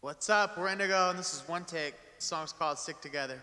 What's up? We're Indego, and this is One Take. The song's called Sick Together.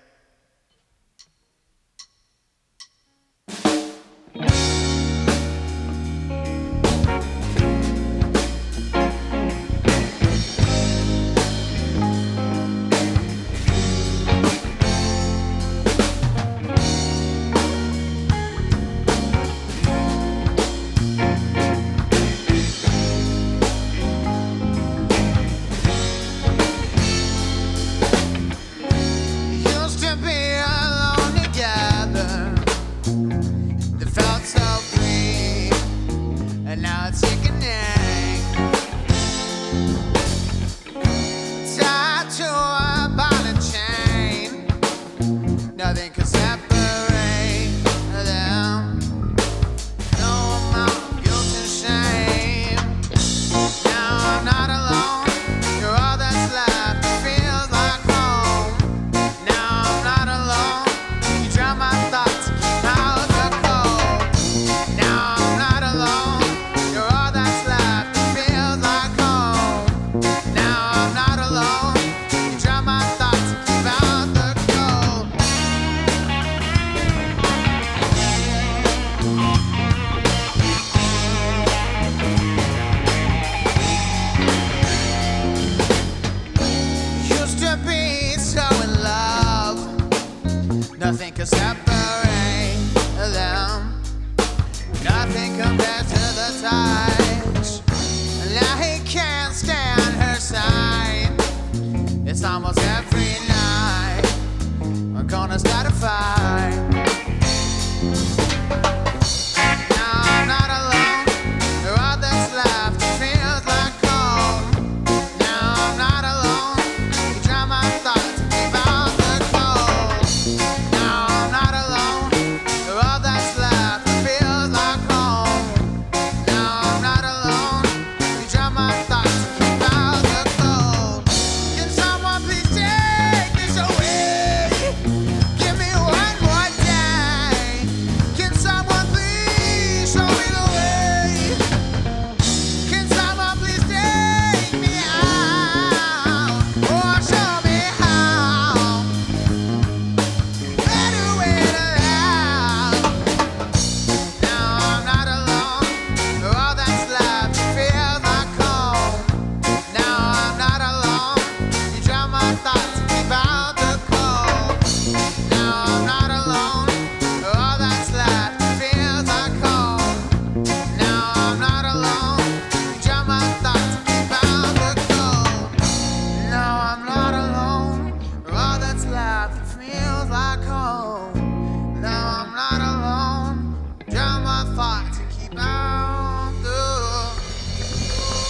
Used to be alone together, that felt so free, and now it's sickening. Tied to a ball and chain, nothing can separate them. No amount of guilt and shame. Now I'm not alone, you're all that's left. It feels like home. Now I'm not alone, you drown my thoughts, keep out the cold. Now I'm not alone, you're all that's left. It feels like home. Now I'm not alone, you drown my thoughts, keep out the cold. Used to be so in love, nothing can separate them. Nothing compares to the touch. Now he can't stand her side. It's almost every night we're gonna start a fight. Now I'm not alone, you're all that's left. It feels like home. Now I'm not alone, you drown my thoughts, keep out the cold. Now I'm not alone, you're all that's left. It feels like home. Now I'm not alone, you drown my thoughts, keep out the cold. Can someone please take this away? Give me one more day. Can someone please show me the way? Can someone please take me out? Or show me how? Better way to laugh. Now I'm not alone, you're all that's left. It feels like home. Now I'm not alone, you drown my thoughts, keep out the cold. Now I'm not alone, you're all that's left. It feels like home. Now I'm not alone, you drown my thoughts, keep out the cold. Now I'm not alone, you're all that's left. It feels like home. Now I'm not alone, drown my thoughts and keep out the cold.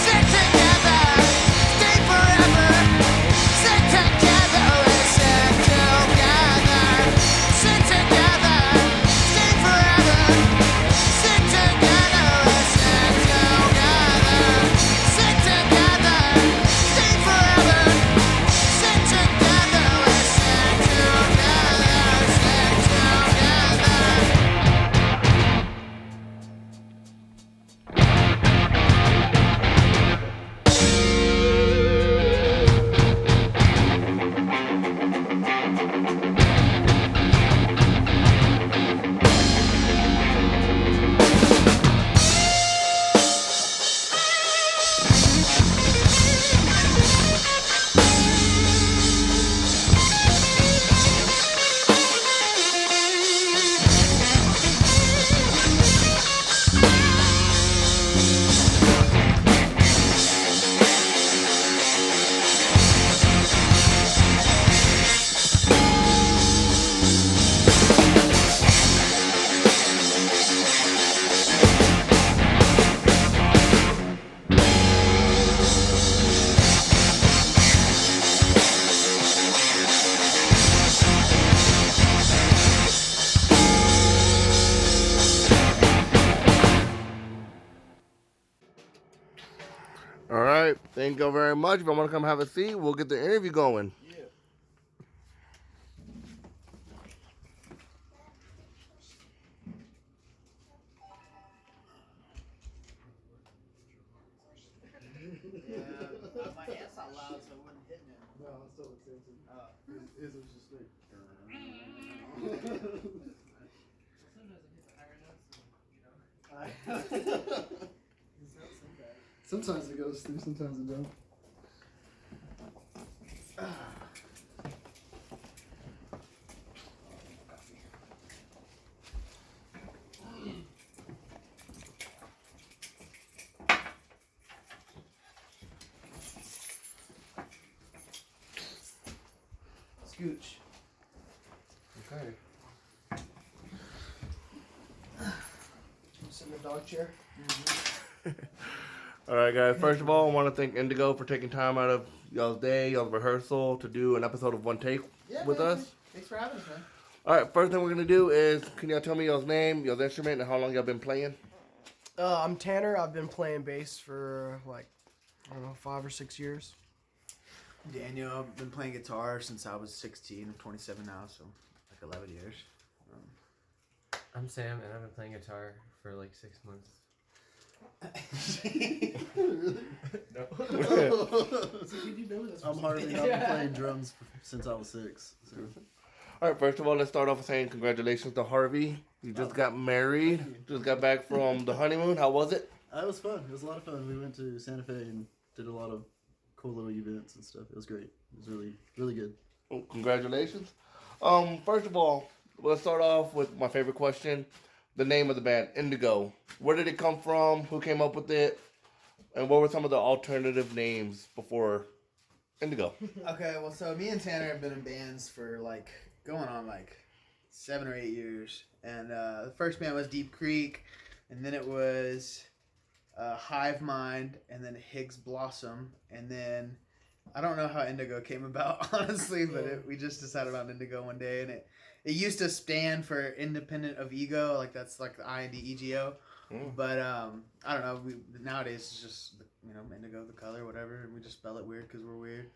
Stick together, stay forever. Stick together, we stick together. Stick together, stay forever. Stick together, we stick together. Stick together, stay forever. Stick together, we stick together. Stick together. All right. Thank you very much. If I want to come have a seat, we'll get the interview going. It was just like. Sometimes it goes through, sometimes it don't. Scooch. Okay. Sit in the dog chair. All right, guys. First of all, I want to thank Indego for taking time out of y'all's day, y'all's rehearsal, to do an episode of One Take with man, us. Thanks for having us, man. All right, first thing we're gonna do is, can y'all tell me y'all's name, y'all's instrument, and how long y'all been playing? I'm Tanner. I've been playing bass for like, I don't know, 5 or 6 years. Daniel, I've been playing guitar since I was 16. I'm 27 now, so like 11 years. I'm Sam, and I've been playing guitar for like 6 months. No. I'm Harvey. I've been playing drums since I was 6. So. All right, first of all, let's start off with saying congratulations to Harvey. You just got married. Just got back from the honeymoon. How was it? It was fun. It was a lot of fun. We went to Santa Fe and did a lot of cool little events and stuff. It was great. It was really, really good. Well, congratulations. First of all, let's start off with my favorite question. The name of the band, Indego. Where did it come from? Who came up with it? And what were some of the alternative names before Indego? Okay, well, so me and Tanner have been in bands for like going on like 7 or 8 years, and the first band was Deep Creek, and then it was Hive Mind, and then Higgs Blossom, and then I don't know how Indego came about, honestly, but we just decided on Indego one day, and it used to stand for Independent of Ego, like that's like the INDEGO. But I don't know. Nowadays it's just Indigo, the color, whatever, and we just spell it weird because we're weird.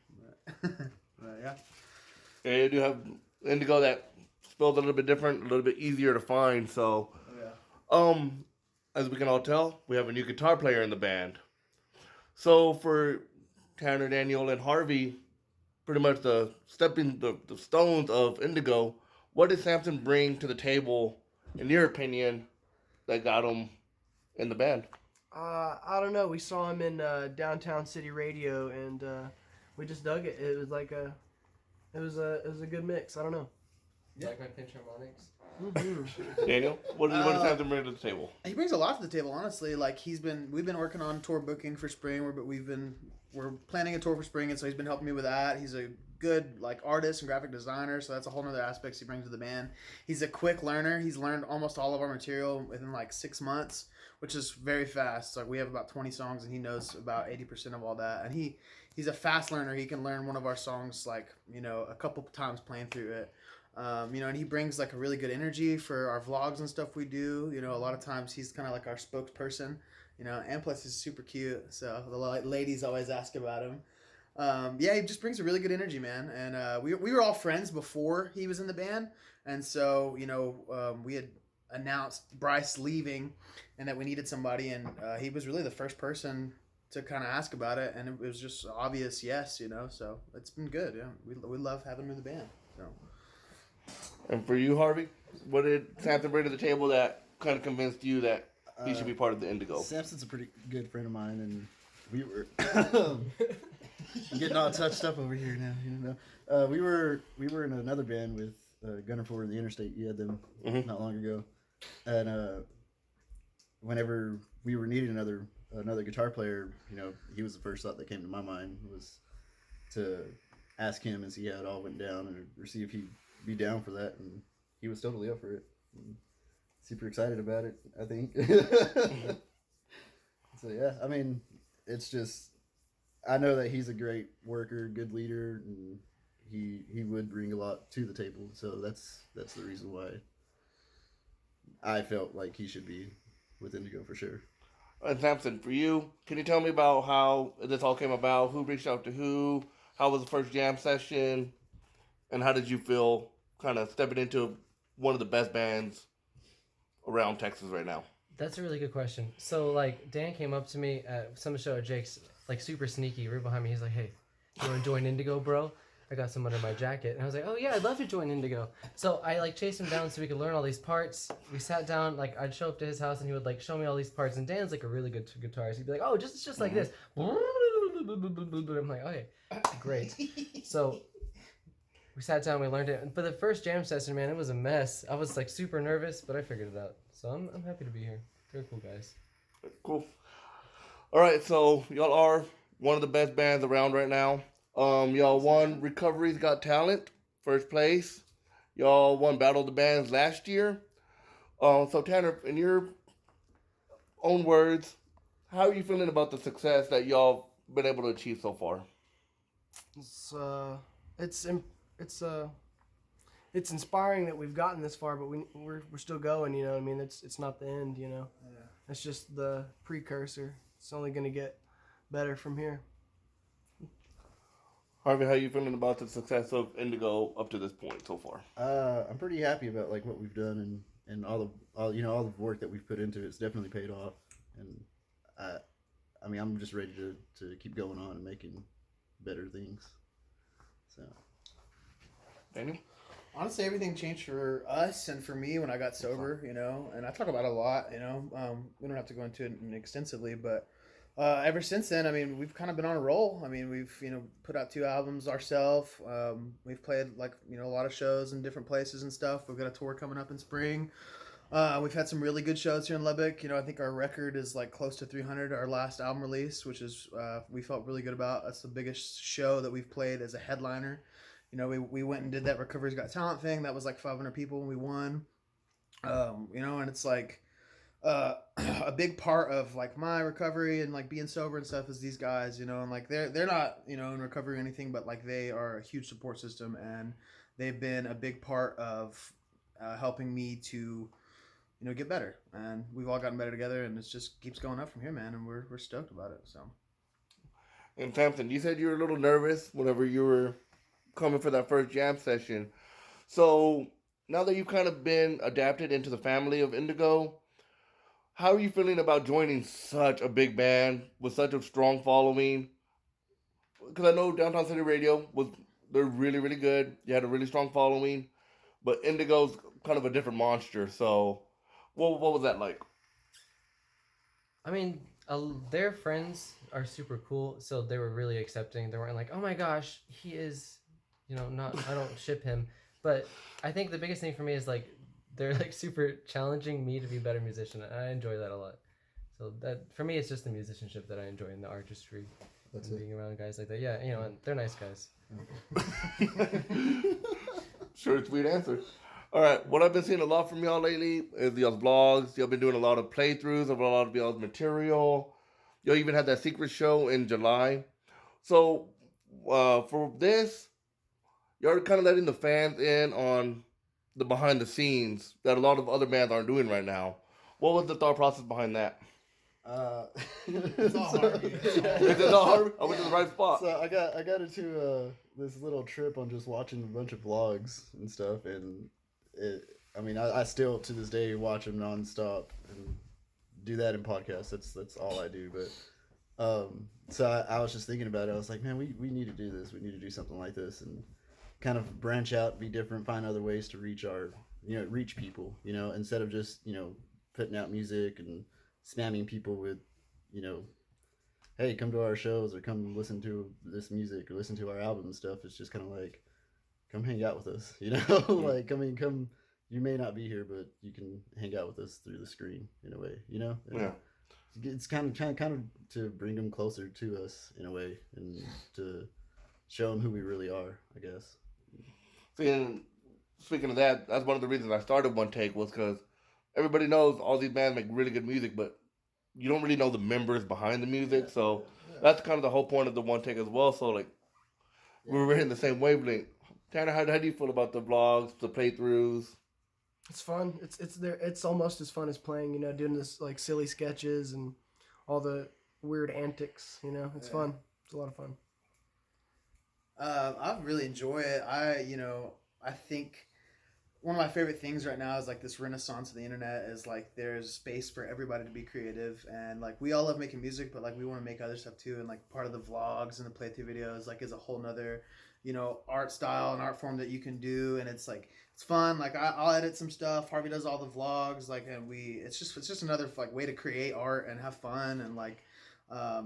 But yeah. Yeah, you do have Indego that spelled a little bit different, a little bit easier to find. So, as we can all tell, we have a new guitar player in the band. So for Tanner, Daniel, and Harvey, pretty much the stones of Indego. What did Samson bring to the table, in your opinion, that got him in the band? I don't know. We saw him in Downtown City Radio, and we just dug it. It was like it was a good mix. I don't know. Like my pinch harmonics. Daniel, what did Samson bring to the table? He brings a lot to the table, honestly. Like we've been working on tour booking for spring, but we're planning a tour for spring, and so he's been helping me with that. He's a good like artist and graphic designer, so that's a whole other aspect he brings to the band. He's a quick learner. He's learned almost all of our material within like 6 months, which is very fast. Like we have about 20 songs, and he knows about 80% of all that. And he's a fast learner. He can learn one of our songs like a couple times playing through it. And he brings like a really good energy for our vlogs and stuff we do. A lot of times he's kind of like our spokesperson. And plus he's super cute, so the ladies always ask about him. He just brings a really good energy, man. And we were all friends before he was in the band, and so we had announced Bryce leaving, and that we needed somebody, and he was really the first person to kind of ask about it, and it was just obvious yes, So it's been good. Yeah, we love having him in the band. So. And for you, Harvey, what did Samson bring to the table that kind of convinced you that he should be part of the Indego? Samson's a pretty good friend of mine, and we were getting all touched up over here now. We were in another band with Gunner Ford, the Interstate. You had them not long ago, and whenever we were needing another guitar player, he was the first thought that came to my mind was to ask him and see how it all went down and see if he'd be down for that, and he was totally up for it. Super excited about it, I think. So yeah, I mean, it's just I know that he's a great worker, good leader, and he would bring a lot to the table. So that's the reason why I felt like he should be with Indego for sure. And Samson, for you, can you tell me about how this all came about? Who reached out to who? How was the first jam session? And how did you feel kind of stepping into one of the best bands around Texas right now? That's a really good question. So, like, Dan came up to me at some show at Jake's, like, super sneaky, right behind me. He's like, hey, you want to join Indego, bro? I got some under my jacket, and I was like, oh yeah, I'd love to join Indego. So I like chased him down so we could learn all these parts. We sat down, like I'd show up to his house, and he would like show me all these parts. And Dan's like a really good guitarist. He'd be like, oh, it's just like this. I'm like, okay, great. So we sat down, we learned it. But the first jam session, man, it was a mess. I was like super nervous, but I figured it out. So I'm happy to be here. Very cool guys. Cool. All right, so y'all are one of the best bands around right now. Y'all won Recovery's Got Talent, first place. Y'all won Battle of the Bands last year. So Tanner, in your own words, how are you feeling about the success that y'all been able to achieve so far? It's inspiring that we've gotten this far, but we're still going. You know, I mean, it's not the end. You know, it's just the precursor. It's only gonna get better from here. Harvey, how are you feeling about the success of Indego up to this point so far? I'm pretty happy about like what we've done and all the work that we've put into it. It's definitely paid off, and I mean I'm just ready to keep going on and making better things. So, Daniel? Honestly, everything changed for us and for me when I got sober, you know, and I talk about it a lot, you know. We don't have to go into it extensively, but ever since then, I mean, we've kind of been on a roll. I mean, we've, you know, put out 2 albums ourselves. We've played, like, you know, a lot of shows in different places and stuff. We've got a tour coming up in spring. We've had some really good shows here in Lubbock. You know, I think our record is, like, close to 300, our last album release, which is, we felt really good about. That's the biggest show that we've played as a headliner. You know, we went and did that Recovery's Got Talent thing. That was, like, 500 people and we won. You know, and it's, like, a big part of like my recovery and like being sober and stuff is these guys, you know, and like they're not, you know, in recovery or anything, but like they are a huge support system and they've been a big part of helping me to, you know, get better. And we've all gotten better together, and it just keeps going up from here, man. And we're stoked about it. So. And Samson, you said you were a little nervous whenever you were coming for that first jam session. So now that you've kind of been adapted into the family of Indego, how are you feeling about joining such a big band with such a strong following? Because I know Downtown City Radio they're really, really good. You had a really strong following, but Indigo's kind of a different monster. So, what was that like? I mean, their friends are super cool, so they were really accepting. They weren't like, oh my gosh, he is, you know, not, I don't ship him. But I think the biggest thing for me is like, they're like super challenging me to be a better musician. I enjoy that a lot. So that for me, it's just the musicianship that I enjoy in the artistry. That's and being around guys like that. Yeah, you know, and they're nice guys. Short, sweet answer. All right, what I've been seeing a lot from y'all lately is y'all's vlogs. Y'all been doing a lot of playthroughs of a lot of y'all's material. Y'all even had that secret show in July. So for this, y'all are kind of letting the fans in on the behind the scenes that a lot of other bands aren't doing right now. What was the thought process behind that? It's all hard. Is it all hard? I went to the right spot. So I got into this little trip on just watching a bunch of vlogs and stuff, and I mean I still to this day watch them nonstop and do that in podcasts. That's all I do. But so I was just thinking about it. I was like, man, we need to do this. We need to do something like this and kind of branch out, be different, find other ways to reach reach people, you know, instead of just, you know, putting out music and spamming people with, you know, hey, come to our shows or come listen to this music or listen to our album and stuff. It's just kind of like, come hang out with us, you know, like, come, you may not be here, but you can hang out with us through the screen in a way, you know? And yeah. It's kind of to bring them closer to us in a way and to show them who we really are, I guess. Speaking of that, that's one of the reasons I started One Take was because everybody knows all these bands make really good music, but you don't really know the members behind the music. So that's kind of the whole point of the One Take as well. So like we're in the same wavelength. Tanner, how do you feel about the vlogs, the playthroughs? It's fun. It's almost as fun as playing. You know, doing this like silly sketches and all the weird antics. You know, it's fun. It's a lot of fun. I really enjoy it. I think one of my favorite things right now is like this renaissance of the internet is like there's space for everybody to be creative, and like we all love making music, but like we want to make other stuff too, and like part of the vlogs and the playthrough videos like is a whole nother art style and art form that you can do, and it's like it's fun. Like I'll edit some stuff. Harvey does all the vlogs. Like, and it's just another like way to create art and have fun. And like, a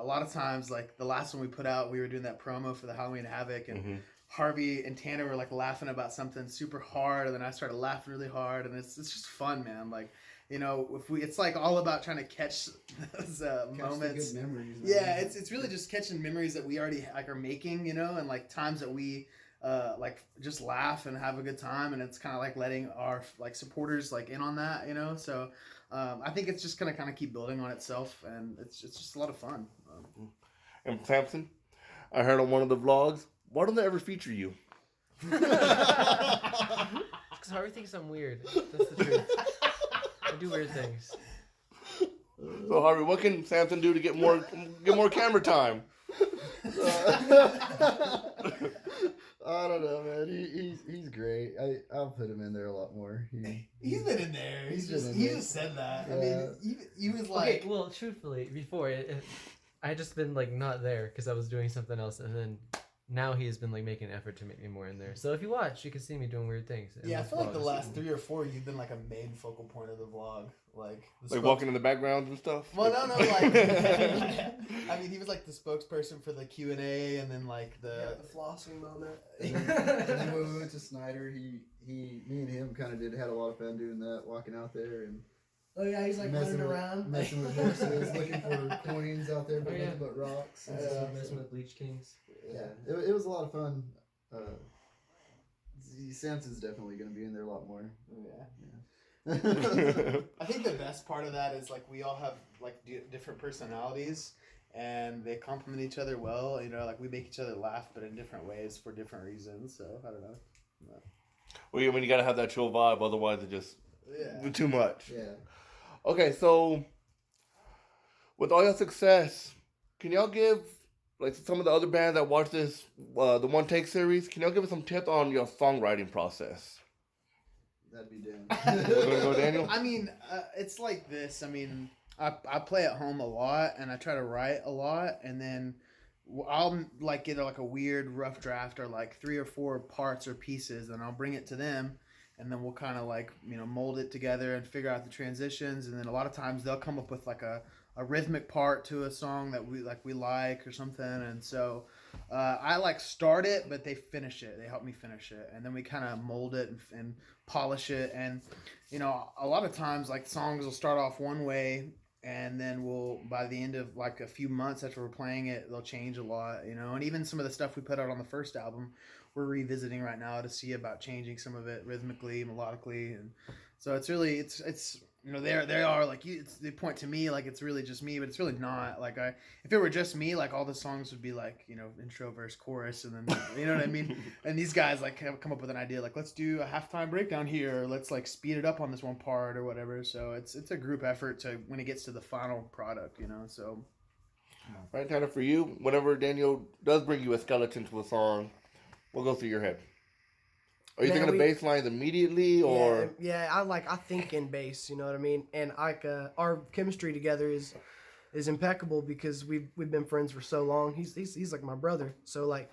lot of times, like the last one we put out, we were doing that promo for the Halloween Havoc, and Harvey and Tanner were like laughing about something super hard, and then I started laughing really hard, and it's just fun, man. Like, it's like all about trying to catch those moments. The good memories, man. Yeah, it's really just catching memories that we already like are making, and like times that we like just laugh and have a good time, and it's kind of like letting our like supporters like in on that, So I think it's just gonna kind of keep building on itself, and it's just a lot of fun. And Samson, I heard on one of the vlogs, why don't they ever feature you? Because Harvey thinks I'm weird. That's the truth. I do weird things. So Harvey, what can Samson do to get more camera time? I don't know, man. He's great. I'll put him in there a lot more. He's been in there. He just said that. Yeah. I mean, he was like, Okay, well, truthfully, before I had just been like not there because I was doing something else, and then now he has been like making an effort to make me more in there. So if you watch, you can see me doing weird things. yeah, I feel like the last 3 or 4 you've been like a main focal point of the vlog, like Walking in the background and stuff. Well, no, like I mean, he was like the spokesperson for the Q&A, and then like the flossing moment. And then when we went to Snyder, me and him kind of had a lot of fun doing that, walking out there and Oh yeah, he's like running around, messing with horses, looking for coins out there, but Oh, yeah. nothing but rocks. And Messing with Bleach Kings. yeah, it was a lot of fun. Samson's definitely going to be in there a lot more. I think the best part of that is like we all have like different personalities, and they complement each other well. Like we make each other laugh, but in different ways for different reasons. So I don't know. Well, you got to have that chill vibe, otherwise it just too much. Yeah. Okay, so with all your success, can y'all give like some of the other bands that watch this the One Take series? Can y'all give us some tips on your songwriting process? That'd be Dan. You wanna go, Daniel? I mean, it's like this. I mean, I play at home a lot, and I try to write a lot, and then I'll like get like a weird rough draft or like 3 or 4 parts or pieces, and I'll bring it to them, and then we'll kind of like mold it together and figure out the transitions, and then a lot of times they'll come up with like a rhythmic part to a song that we like or something, and so I like start it, but they finish it. They help me finish it, and then we kind of mold it and polish it. And a lot of times like songs will start off one way, and then we'll by the end of like a few months after we're playing it, they'll change a lot. And even some of the stuff we put out on the first album, we're revisiting right now to see about changing some of it rhythmically, melodically, and so it's really it's they are like they point to me like it's really just me, but it's really not. Like if it were just me, like all the songs would be like intro, verse, chorus, and then you know what I mean. And these guys like come up with an idea like let's do a halftime breakdown here, or let's like speed it up on this one part or whatever. So it's a group effort to when it gets to the final product, So Right, Tanner, for you, whenever Daniel does bring you a skeleton to a song, what goes through your head? Are you thinking of bass lines immediately, or I think in bass, you know what I mean? And like our chemistry together is impeccable because we've been friends for so long. He's like my brother, so like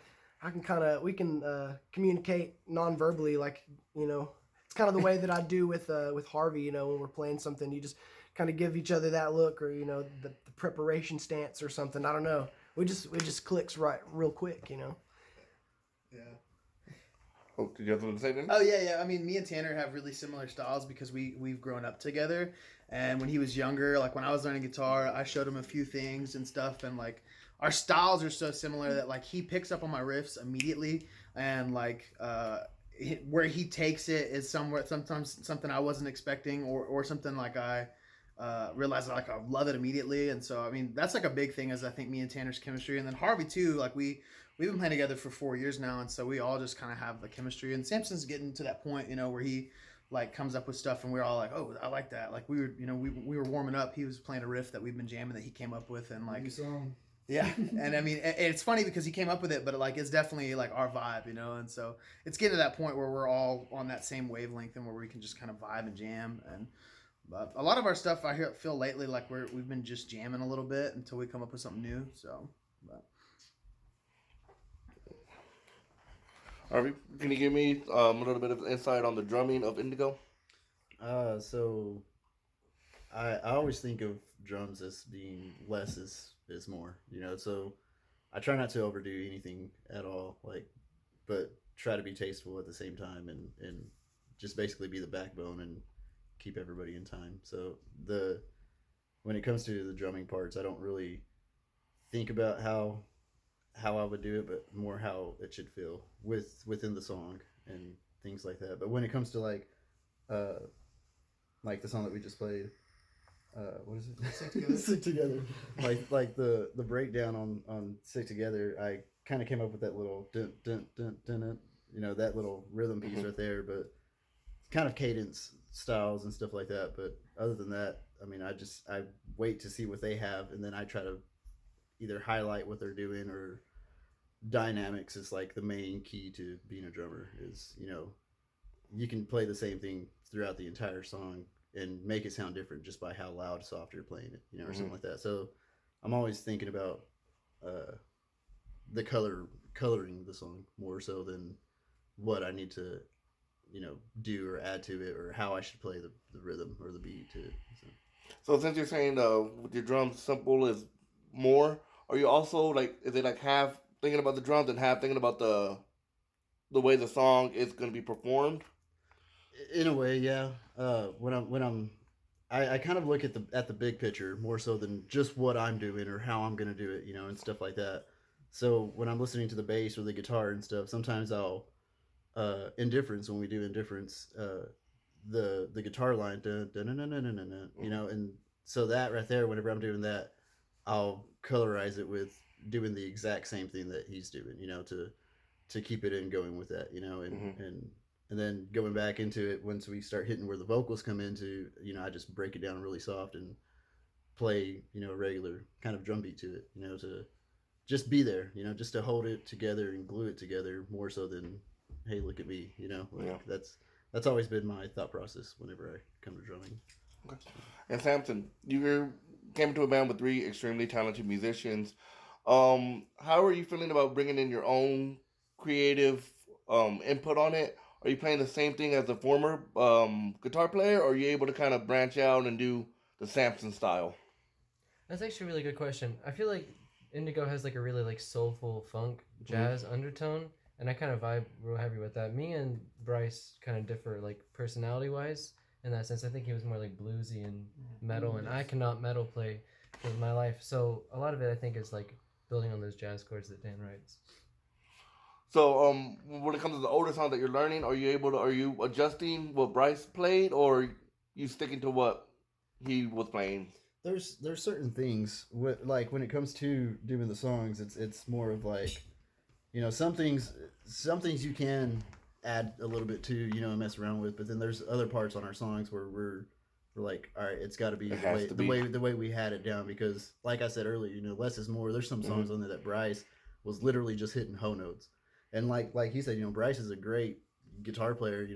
we can communicate non-verbally, like it's kind of the way that I do with Harvey. When we're playing something, you just kind of give each other that look, or the preparation stance or something. I don't know. It just clicks real quick, Yeah. Oh, did you have something to say then? Oh yeah. I mean, me and Tanner have really similar styles because we've grown up together. And when he was younger, like when I was learning guitar, I showed him a few things and stuff, and like our styles are so similar that like he picks up on my riffs immediately, and like where he takes it is sometimes something I wasn't expecting, or something like I realized like I love it immediately. And so I mean that's like a big thing is I think me and Tanner's chemistry, and then Harvey too. Like we've been playing together for 4 years now, and so we all just kind of have the chemistry. And Samson's getting to that point, where he like comes up with stuff, and we're all like, "Oh, I like that." Like we were, we were warming up. He was playing a riff that we've been jamming that he came up with, and like, yeah. And I mean, it's funny because he came up with it, but like it's definitely like our vibe, And so it's getting to that point where we're all on that same wavelength, and where we can just kind of vibe and jam. And but a lot of our stuff I feel lately like we've been just jamming a little bit until we come up with something new. So, but. Harvey, can you give me a little bit of insight on the drumming of Indego? So I always think of drums as being less is more, So I try not to overdo anything at all, but try to be tasteful at the same time, and just basically be the backbone and keep everybody in time. So when it comes to the drumming parts, I don't really think about how I would do it, but more how it should feel within the song and things like that. But when it comes to uh, like the song that we just played, what is it? Stick Together. Stick Together. Like the breakdown on Stick Together, I kind of came up with that little dun dun dun dun, dun that little rhythm piece right there, but kind of cadence styles and stuff like that. But other than that, I mean, I wait to see what they have, and then I try to either highlight what they're doing, or dynamics is like the main key to being a drummer. Is you can play the same thing throughout the entire song and make it sound different just by how loud, soft you're playing it, or something like that. So I'm always thinking about the coloring the song more so than what I need to do or add to it, or how I should play the rhythm or the beat to it. So since you're saying with your drums, simple is more, are you also is it half thinking about the drums and half thinking about the way the song is going to be performed? In a way, yeah. I kind of look at the big picture more so than just what I'm doing or how I'm gonna do it, and stuff like that. So when I'm listening to the bass or the guitar and stuff, sometimes I'll indifference, when we do indifference, the guitar line, dun, dun, dun, dun, dun, dun, dun, and so that right there, whenever I'm doing that, I'll colorize it with doing the exact same thing that he's doing, to keep it in going with that, and then going back into it once we start hitting where the vocals come into, I just break it down really soft and play, a regular kind of drum beat to it, to just be there, just to hold it together and glue it together more so than, hey, look at me, that's always been my thought process whenever I come to drumming. Okay. And Samson, you came into a band with 3 extremely talented musicians. How are you feeling about bringing in your own creative input on it? Are you playing the same thing as the former guitar player, or are you able to kind of branch out and do the Samson style? That's actually a really good question. I feel like Indego has a really soulful funk jazz undertone, and I kind of vibe real heavy with that. Me and Bryce kind of differ personality wise in that sense. I think he was more bluesy and metal, and I cannot metal play for my life. So a lot of it I think is building on those jazz chords that Dan writes. So, when it comes to the older songs that you're learning, are you adjusting what Bryce played, or you sticking to what he was playing? There's certain things when it comes to doing the songs, it's more of some things you can add a little bit to, and mess around with, but then there's other parts on our songs where we're all right, it's got to be the way we had it down, because like I said earlier, less is more. There's some songs on there that Bryce was literally just hitting ho notes. And like he said, Bryce is a great guitar player,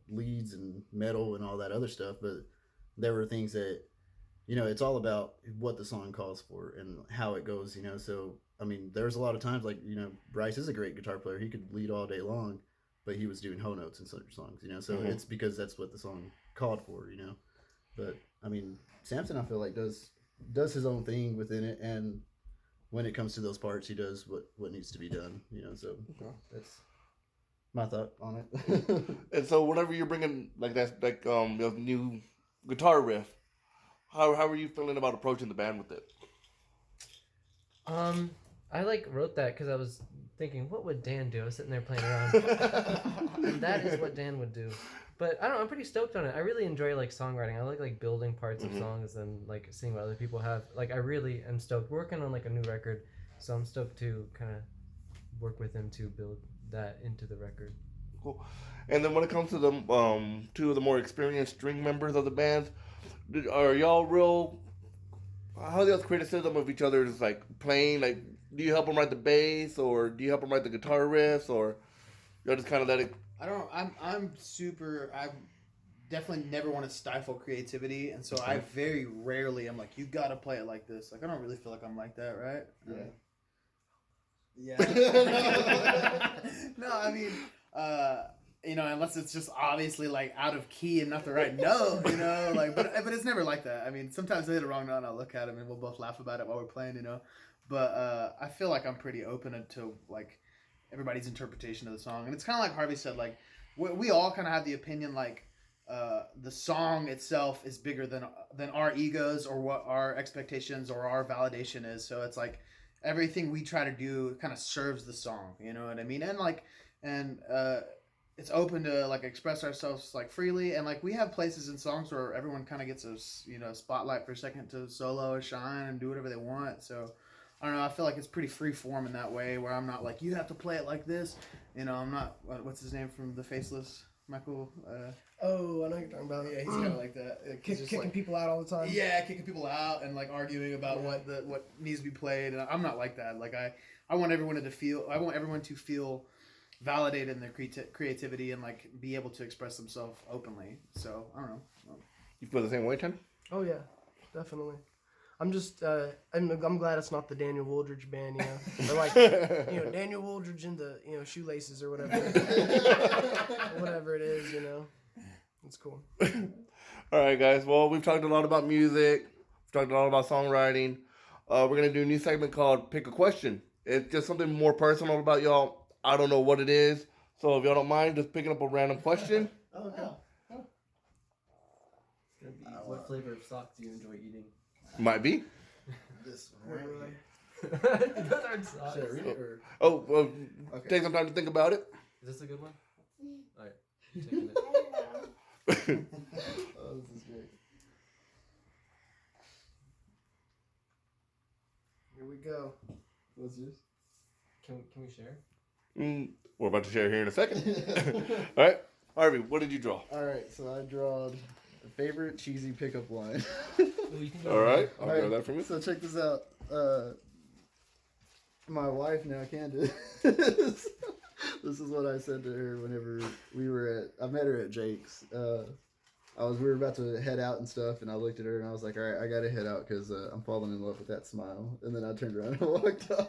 leads and metal and all that other stuff. But there were things that, it's all about what the song calls for and how it goes, So, I mean, there's a lot of times Bryce is a great guitar player. He could lead all day long, but he was doing ho notes in certain songs, So it's because that's what the song called for, But, I mean, Samson, I feel like does his own thing within it, and when it comes to those parts, he does what needs to be done, So that's my thought on it. And so, whenever you're bringing your new guitar riff, how are you feeling about approaching the band with it? I wrote that because I was thinking, what would Dan do? I was sitting there playing around, and that is what Dan would do. But I don't know, I'm pretty stoked on it. I really enjoy songwriting. I like building parts of songs and seeing what other people have. I really am stoked. We're working on a new record, so I'm stoked to kind of work with him to build that into the record. Cool. And then when it comes to the 2 of the more experienced string members of the band, are y'all real? How's y'all's criticism of each other's playing? Do you help them write the bass, or do you help them write the guitar riffs, or y'all just kind of let it? I don't know. I definitely never want to stifle creativity, and so I very rarely am you gotta play it like this. I don't really feel like I'm like that, right? Yeah. Yeah. No, I mean, unless it's just obviously like out of key and not the right note, like, but it's never like that. I mean, sometimes I hit a wrong note and I'll look at him and we'll both laugh about it while we're playing, But I feel like I'm pretty open to like everybody's interpretation of the song, and it's kind of like Harvey said, like we all kind of have the opinion like the song itself is bigger than our egos or what our expectations or our validation is. So it's like everything we try to do kind of serves the song, you know what I mean? And like it's open to like express ourselves like freely, and like we have places in songs where everyone kind of gets a spotlight for a second to solo or shine and do whatever they want. So I don't know, I feel like it's pretty free form in that way, where I'm not like, you have to play it like this, I'm not, what's his name from The Faceless, Michael? Oh, I know what you're talking about. Yeah, he's kind of like that. Kicking like, people out all the time. Yeah, kicking people out and like arguing about what needs to be played, and I'm not like that. Like I want everyone to feel validated in their creativity and like be able to express themselves openly. So I don't know. You feel the same way, Tim? Oh yeah, definitely. I'm just I'm glad it's not the Daniel Wooldridge band, or like Daniel Wooldridge in the shoelaces or whatever, whatever it is, It's cool. All right, guys. Well, we've talked a lot about music. We've talked a lot about songwriting. We're gonna do a new segment called Pick a Question. It's just something more personal about y'all. I don't know what it is, so if y'all don't mind, just picking up a random question. Oh, okay. It's gonna be what flavor of sock do you enjoy eating? Might be. This one right here. Those aren't socks. Should I read it or? Oh, well, Okay. take some time to think about it. Is this a good one? All right, taking it. Oh, this is great. Here we go. What's yours? Can we share? We're about to share here in a second. All right, Harvey, what did you draw? All right, so I drawed a favorite cheesy pickup line. Ooh, you can do All right, I'll All right, draw that from you. So check this out. My wife now, Candace. This is what I said to her whenever I met her at Jake's. We were about to head out and stuff, and I looked at her and I was like, all right, I gotta head out because I'm falling in love with that smile. And then I turned around and walked off.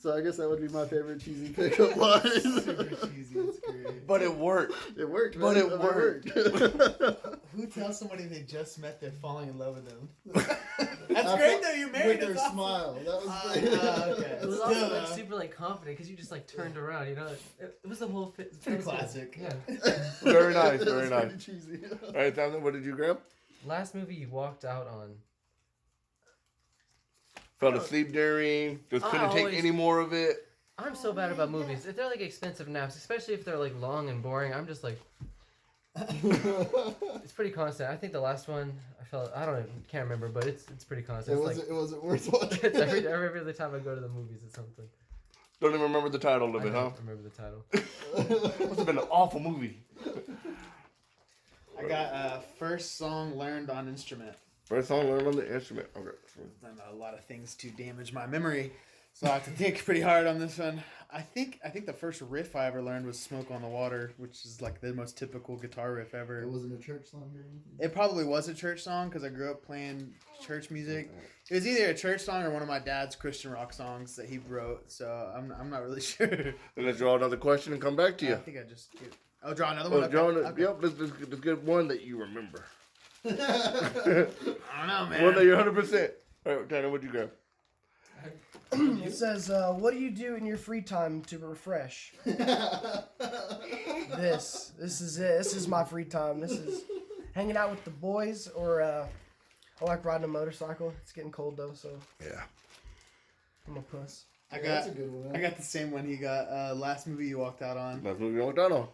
So I guess that would be my favorite cheesy pickup line. Super cheesy, it's great. But it worked. It worked, man. But it worked. Who tells somebody they just met they're falling in love with them? That's great though, you married with her awesome. smile. That was Okay. It was also like super like confident because you just like turned around, It was the whole fit. Pretty classic. Yeah. Very nice, that very was nice. pretty cheesy. All right, Thompson, what did you grab? Last movie you walked out on. Fell asleep during, just couldn't take always- any more of it. I'm so bad about movies. If they're like expensive naps, especially if they're like long and boring, I'm just like. It's pretty constant. I think the last one can't remember, but it's pretty constant. It wasn't worth watching. It's every other time I go to the movies, it's something. Don't even remember the title of I it, huh? don't remember the title. Must have been an awful movie. I got first song learned on instrument. First song learned on the instrument. Okay. Done a lot of things to damage my memory, so I have to think pretty hard on this one. I think the first riff I ever learned was "Smoke on the Water," which is like the most typical guitar riff ever. It wasn't a church song or anything. It probably was a church song because I grew up playing church music. It was either a church song or one of my dad's Christian rock songs that he wrote. So I'm not really sure. Then let's draw another question and come back to I you. think I just I'll draw another Oh, one. draw Okay. it. Yep, let's get one that you remember. I don't know, man. One that you're 100%. All right, Tanner, what'd you grab? It says, "What do you do in your free time to refresh?" This is it. This is my free time. This is hanging out with the boys, or I like riding a motorcycle. It's getting cold though, so Yeah. I'm a puss. That's a good one. I got the same one he got. Last movie you walked out on. That's what we walked out on.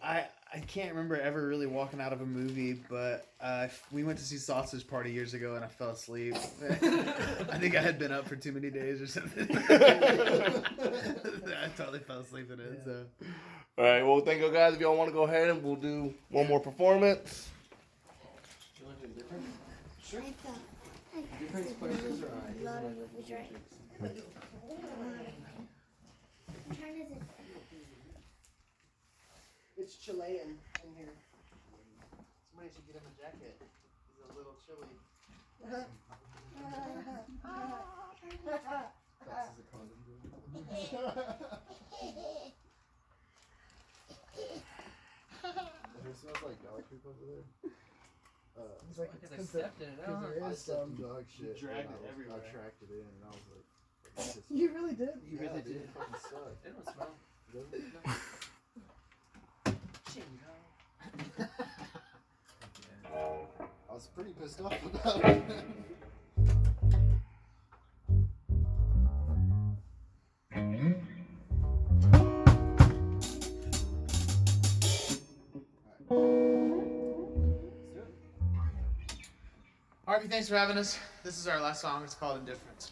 I can't remember ever really walking out of a movie, but we went to see Sausage Party years ago and I fell asleep. I think I had been up for too many days or something. I totally fell asleep in it. So All right, well, thank you guys. If y'all want to go ahead and we'll do one more performance. Do you want to do different? Different questions or It's Chilean in here. somebody should get him a jacket. He's a little chilly. This is a condom. It smells like dog poop over there. It's like Because I because stepped in it. I don't know. I said dog shit. dragged and it everywhere. I tracked it in, and I was like, this is- you really did. You really dude, did. it fucking sucked. It don't smell. Chingo. I was pretty pissed off about it. Harvey, thanks for having us. This is our last song. It's called Indifference.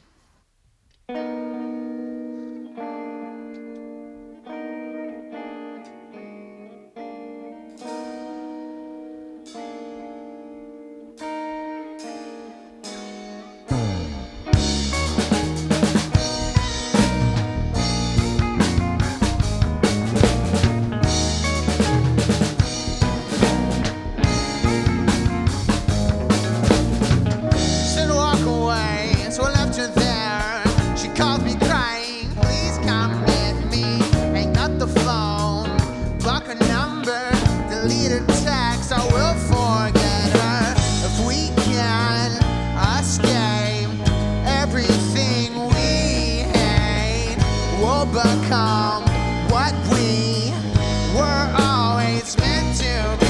Should walk away, so I left her there. She calls me crying, please come with me. Hang up the phone, block her number, delete her text. I will forget her if we can escape everything we hate. We'll become what we were always meant to be.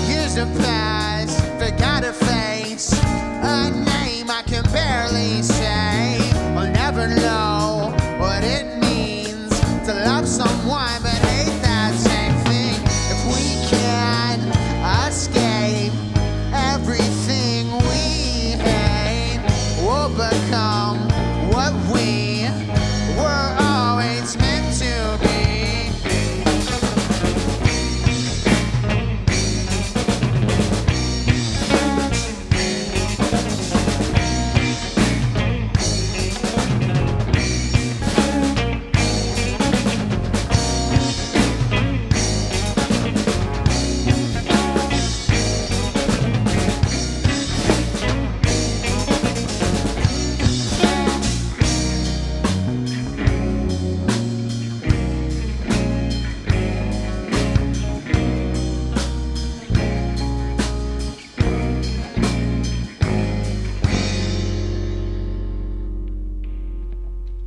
Years have passed, forgot her face, a name I can barely say. I'll never know what it means to love someone but hate that same thing. If we can escape everything we hate, we'll become what we were always meant to be.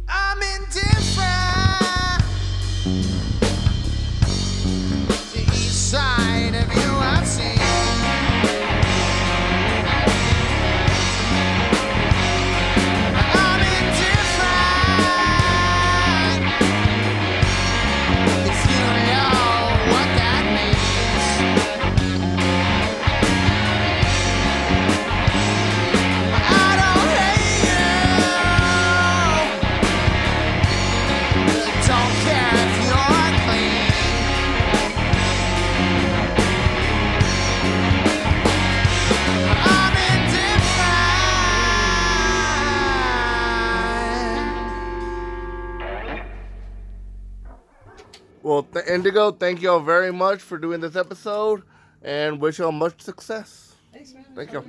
I'm indifferent to each side of you I've seen. I'm indifferent if you know what that means. I don't hate you. Don't care if you're clean. I'm indifferent. Well, Indigo, thank y'all very much for doing this episode, and wish y'all much success. Thanks, man. Thank you.